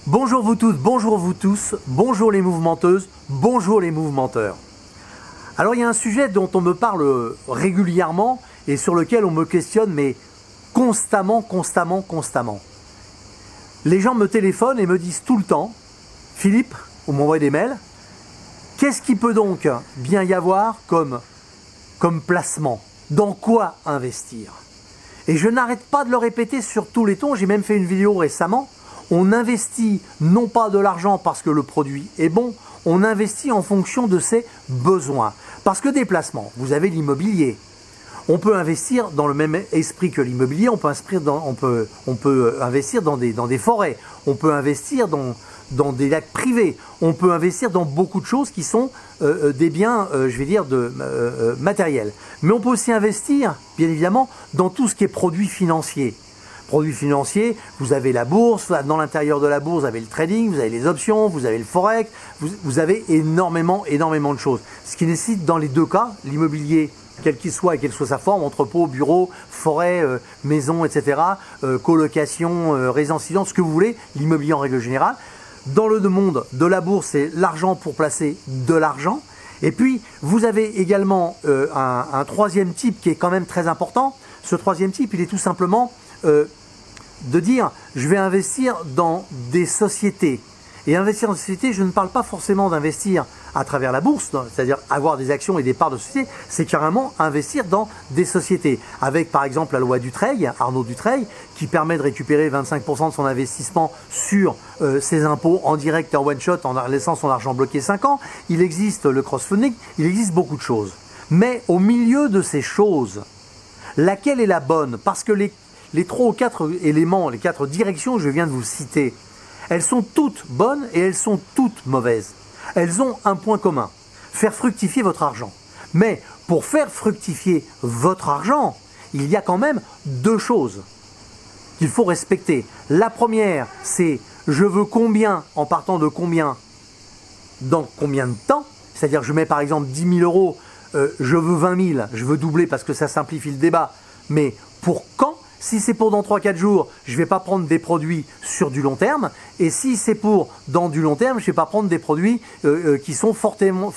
Bonjour vous toutes, bonjour vous tous, bonjour les mouvementeuses, bonjour les mouvementeurs. Alors il y a un sujet dont on me parle régulièrement et sur lequel on me questionne mais constamment. Les gens me téléphonent et me disent tout le temps, Philippe, ou m'envoient des mails, qu'est-ce qui peut donc bien y avoir comme placement? Dans quoi investir? Et je n'arrête pas de le répéter sur tous les tons, j'ai même fait une vidéo récemment. On investit non pas de l'argent parce que le produit est bon, on investit en fonction de ses besoins. Parce que des placements, vous avez l'immobilier. On peut investir dans le même esprit que l'immobilier, on peut investir dans des forêts, on peut investir dans des lacs privés, on peut investir dans beaucoup de choses qui sont des biens, matériels. Mais on peut aussi investir, bien évidemment, dans tout ce qui est produits financiers. Produits financiers, vous avez la bourse, dans l'intérieur de la bourse, vous avez le trading, vous avez les options, vous avez le forex, vous avez énormément de choses. Ce qui nécessite dans les deux cas, l'immobilier, quel qu'il soit et quelle soit sa forme, entrepôt, bureau, forêt, maison, etc., colocation, résidence, ce que vous voulez, l'immobilier en règle générale. Dans le monde de la bourse, c'est l'argent pour placer de l'argent. Et puis, vous avez également un troisième type qui est quand même très important. Ce troisième type, il est tout simplement de dire je vais investir dans des sociétés. Et investir dans des sociétés, je ne parle pas forcément d'investir à travers la bourse, c'est-à-dire avoir des actions et des parts de société, c'est carrément investir dans des sociétés. Avec par exemple la loi Dutreil, Arnaud Dutreil, qui permet de récupérer 25% de son investissement sur ses impôts en direct et en one shot en laissant son argent bloqué 5 ans. Il existe le crowdfunding, il existe beaucoup de choses. Mais au milieu de ces choses, laquelle est la bonne? Parce que les 3 ou 4 éléments, les 4 directions que je viens de vous citer, elles sont toutes bonnes et elles sont toutes mauvaises. Elles ont un point commun, faire fructifier votre argent. Mais pour faire fructifier votre argent, il y a quand même 2 choses qu'il faut respecter. La première, c'est je veux combien en partant de combien, dans combien de temps. C'est-à-dire je mets par exemple 10 000 euros, je veux 20 000, je veux doubler parce que ça simplifie le débat. Mais pour quand? Si c'est pour dans 3-4 jours, je ne vais pas prendre des produits sur du long terme. Et si c'est pour dans du long terme, je ne vais pas prendre des produits qui sont fortement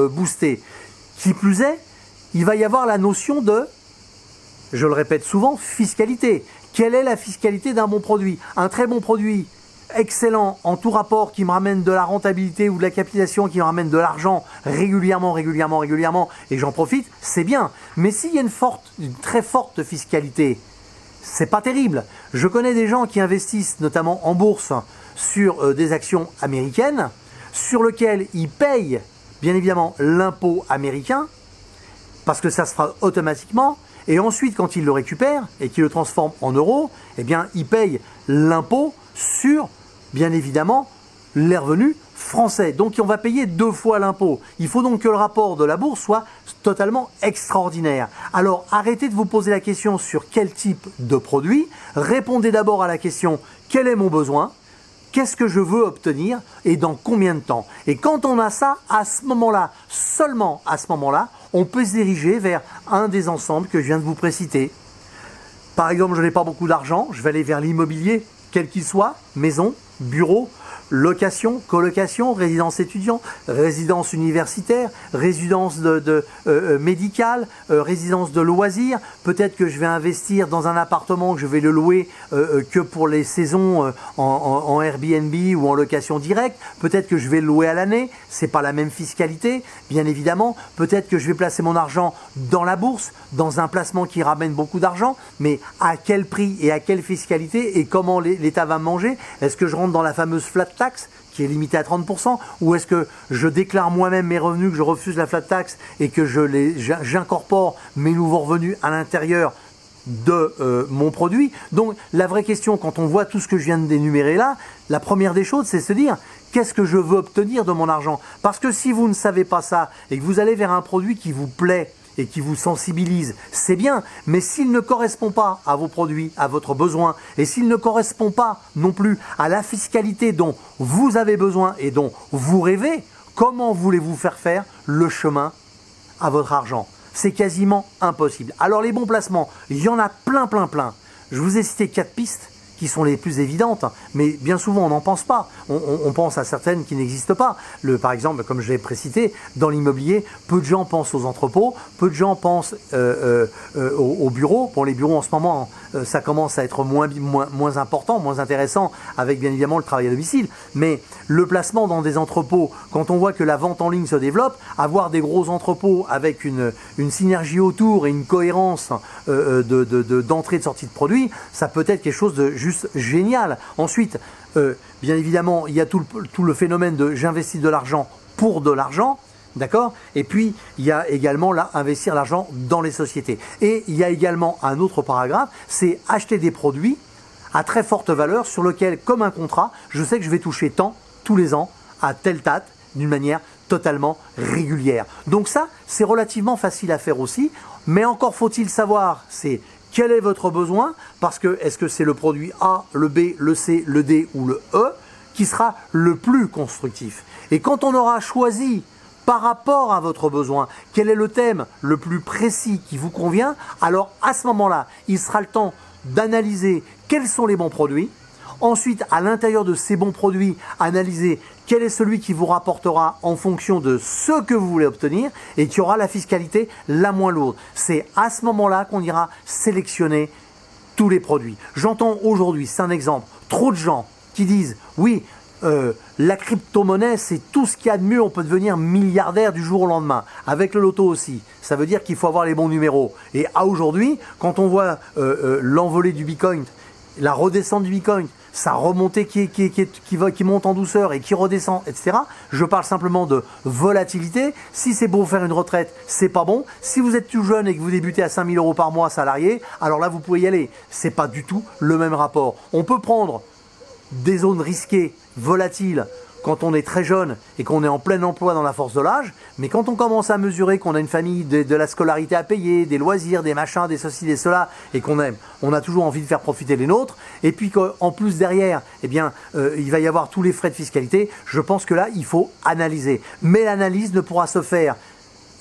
boostés. Qui plus est, il va y avoir la notion de, je le répète souvent, fiscalité. Quelle est la fiscalité d'un bon produit? Un très bon produit, excellent, en tout rapport, qui me ramène de la rentabilité ou de la capitalisation, qui me ramène de l'argent régulièrement, et j'en profite, c'est bien. Mais s'il y a une très forte fiscalité, c'est pas terrible. Je connais des gens qui investissent notamment en bourse sur des actions américaines, sur lesquelles ils payent bien évidemment l'impôt américain, parce que ça se fera automatiquement, et ensuite quand ils le récupèrent et qu'ils le transforment en euros, eh bien ils payent l'impôt sur bien évidemment les revenus français. Donc on va payer 2 fois l'impôt. Il faut donc que le rapport de la bourse soit totalement extraordinaire. Alors arrêtez de vous poser la question sur quel type de produit. Répondez d'abord à la question quel est mon besoin? Qu'est-ce que je veux obtenir et dans combien de temps? Et quand on a ça, à ce moment-là, seulement à ce moment-là, on peut se diriger vers un des ensembles que je viens de vous préciter. Par exemple, je n'ai pas beaucoup d'argent, je vais aller vers l'immobilier, quel qu'il soit, maison, bureau, location, colocation, résidence étudiant, résidence universitaire, résidence médicale, résidence de loisirs. Peut-être que je vais investir dans un appartement que je vais le louer que pour les saisons en Airbnb ou en location directe. Peut-être que je vais le louer à l'année. C'est pas la même fiscalité, bien évidemment. Peut-être que je vais placer mon argent dans la bourse, dans un placement qui ramène beaucoup d'argent. Mais à quel prix et à quelle fiscalité et comment l'État va me manger? Est-ce que je rentre dans la fameuse flat tax qui est limitée à 30%, ou est-ce que je déclare moi-même mes revenus, que je refuse la flat tax et que j'incorpore mes nouveaux revenus à l'intérieur de mon produit? Donc la vraie question, quand on voit tout ce que je viens d'énumérer là, la première des choses, c'est se dire qu'est-ce que je veux obtenir de mon argent? Parce que si vous ne savez pas ça et que vous allez vers un produit qui vous plaît et qui vous sensibilise, c'est bien, mais s'il ne correspond pas à vos produits, à votre besoin, et s'il ne correspond pas non plus à la fiscalité dont vous avez besoin et dont vous rêvez, comment voulez-vous faire le chemin à votre argent? C'est quasiment impossible. Alors les bons placements, il y en a plein. Je vous ai cité 4 pistes qui sont les plus évidentes, mais bien souvent on n'en pense pas. On pense à certaines qui n'existent pas. Par exemple, comme je l'ai précité, dans l'immobilier, peu de gens pensent aux entrepôts, peu de gens pensent aux bureaux. Bon, les bureaux en ce moment, ça commence à être moins important, moins intéressant, avec bien évidemment le travail à domicile. Mais le placement dans des entrepôts, quand on voit que la vente en ligne se développe, avoir des gros entrepôts avec une synergie autour et une cohérence d'entrée et de sortie de produits, ça peut être quelque chose de juste génial. Ensuite, bien évidemment, il y a tout le phénomène de j'investis de l'argent pour de l'argent. D'accord? Et puis, il y a également là, investir l'argent dans les sociétés. Et il y a également un autre paragraphe, c'est acheter des produits à très forte valeur sur lequel, comme un contrat, je sais que je vais toucher tant tous les ans à telle date d'une manière totalement régulière. Donc ça, c'est relativement facile à faire aussi, mais encore faut-il savoir, c'est quel est votre besoin, parce que est-ce que c'est le produit A, le B, le C, le D ou le E qui sera le plus constructif. Et quand on aura choisi par rapport à votre besoin, quel est le thème le plus précis qui vous convient, alors à ce moment-là, il sera le temps d'analyser quels sont les bons produits. Ensuite, à l'intérieur de ces bons produits, analyser quel est celui qui vous rapportera en fonction de ce que vous voulez obtenir et qui aura la fiscalité la moins lourde. C'est à ce moment-là qu'on ira sélectionner tous les produits. J'entends aujourd'hui, c'est un exemple, trop de gens qui disent « oui, la crypto-monnaie, c'est tout ce qu'il y a de mieux, on peut devenir milliardaire du jour au lendemain. Avec le loto aussi. Ça veut dire qu'il faut avoir les bons numéros. Et à aujourd'hui, quand on voit l'envolée du Bitcoin, la redescente du Bitcoin, sa remontée qui monte en douceur et qui redescend, etc. Je parle simplement de volatilité. Si c'est pour faire une retraite, c'est pas bon. Si vous êtes tout jeune et que vous débutez à 5 000 € par mois salarié, alors là, vous pouvez y aller. C'est pas du tout le même rapport. On peut prendre des zones risquées, volatiles, quand on est très jeune et qu'on est en plein emploi dans la force de l'âge, mais quand on commence à mesurer qu'on a une famille, de la scolarité à payer, des loisirs, des machins, des ceci, des cela, et on a toujours envie de faire profiter les nôtres, et puis qu'en plus derrière, eh bien, il va y avoir tous les frais de fiscalité, je pense que là, il faut analyser. Mais l'analyse ne pourra se faire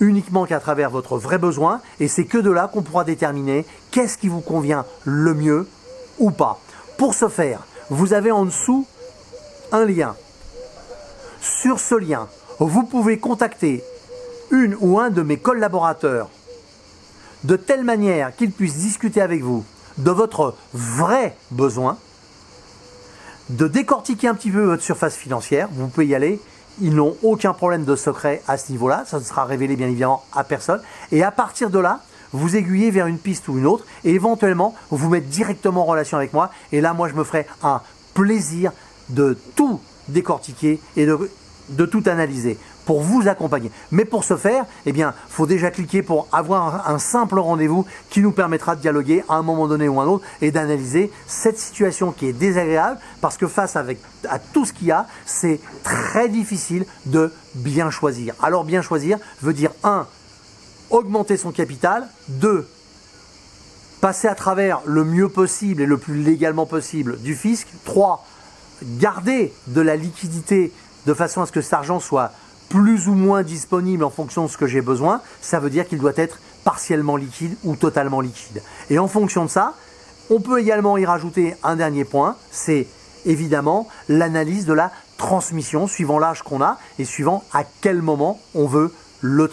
uniquement qu'à travers votre vrai besoin, et c'est que de là qu'on pourra déterminer qu'est-ce qui vous convient le mieux ou pas. Pour ce faire, vous avez en dessous un lien. Sur ce lien, vous pouvez contacter une ou un de mes collaborateurs de telle manière qu'ils puissent discuter avec vous de votre vrai besoin, de décortiquer un petit peu votre surface financière. Vous pouvez y aller. Ils n'ont aucun problème de secret à ce niveau-là. Ça ne sera révélé bien évidemment à personne. Et à partir de là, vous aiguillez vers une piste ou une autre et éventuellement vous mettre directement en relation avec moi. Et là, moi, je me ferai un plaisir de tout décortiquer et de tout analyser pour vous accompagner. Mais pour ce faire, eh bien, faut déjà cliquer pour avoir un simple rendez-vous qui nous permettra de dialoguer à un moment donné ou un autre et d'analyser cette situation qui est désagréable parce que face à tout ce qu'il y a, c'est très difficile de bien choisir. Alors bien choisir veut dire 1. Augmenter son capital, 2. Passer à travers le mieux possible et le plus légalement possible du fisc, 3. Garder de la liquidité de façon à ce que cet argent soit plus ou moins disponible en fonction de ce que j'ai besoin. Ça veut dire qu'il doit être partiellement liquide ou totalement liquide. Et en fonction de ça, on peut également y rajouter un dernier point, c'est évidemment l'analyse de la transmission suivant l'âge qu'on a et suivant à quel moment on veut le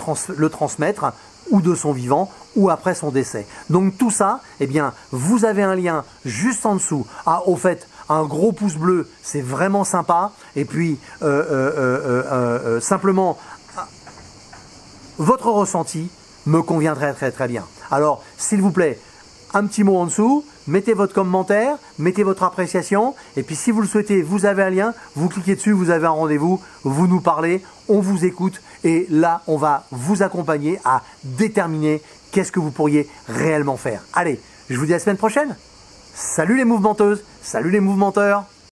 transmettre ou de son vivant ou après son décès. Donc tout ça, eh bien, vous avez un lien juste en dessous. Ah, au fait, un gros pouce bleu, c'est vraiment sympa. Et puis, simplement, votre ressenti me conviendrait très très bien. Alors, s'il vous plaît, un petit mot en dessous, mettez votre commentaire, mettez votre appréciation, et puis si vous le souhaitez, vous avez un lien, vous cliquez dessus, vous avez un rendez-vous, vous nous parlez, on vous écoute, et là, on va vous accompagner à déterminer qu'est-ce que vous pourriez réellement faire. Allez, je vous dis à la semaine prochaine. Salut les mouvementeuses, salut les mouvementeurs.